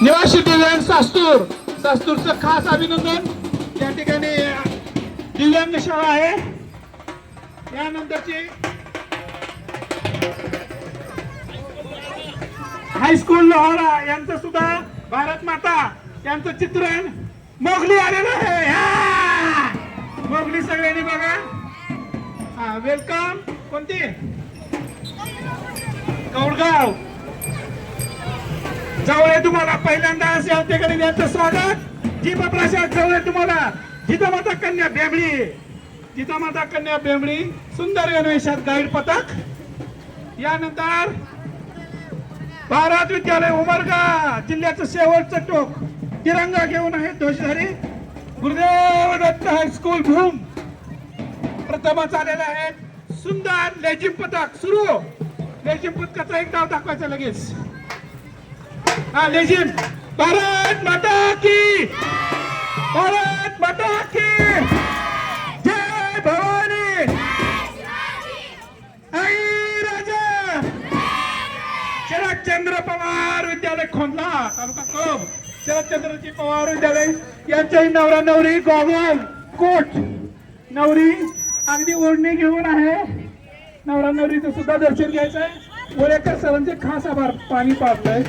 निवासी दिव्यांग सास्तूरचं खास अभिनंदन। या ठिकाणी दिव्यांग शाळा आहे। यानंतरची हायस्कूल लोहारा यांचं सुद्धा भारत माता यांचं चित्रण मोगली आलेलं आहे। मोगली सगळ्यांनी बघा। हा वेलकम। कोणती? कौडगाव जवळ तुम्हाला पहिल्यांदा या ठिकाणी त्यांचं स्वागत। जीप प्रसाद जवळ तुम्हाला जिजामाता कन्या बेंबळी, जिजामाता कन्या बेंबळी सुंदर गणवेशात गाईड पथक। यानंतर भारत विद्यालय उमरगा जिल्ह्याचं शेवटचं टोक तिरंगा घेऊन आहे ध्वजधारी गुरुदेव दत्त हायस्कूल भूम प्रथमच आलेला आहे। सुंदर लेझिम पथक सुरू। लेझिम पथकाचा एक डाव दाखवायचा लगेच। हा लेझिम। भारत माता की, भारत माता की जय भवानी। आई राजा शरदचंद्र पवार विद्यालय खोंडला तालुका कोब। शरदचंद्रजी पवार विद्यालय यांच्याही नवरा नवरी गॉगल कोट, नवरी अगदी ओढणी घेऊन आहे। नवरा नवरीचं सुद्धा दर्शन घ्यायचंय। वरेकर सरांचे खास आभार। पाणी पाजलंय।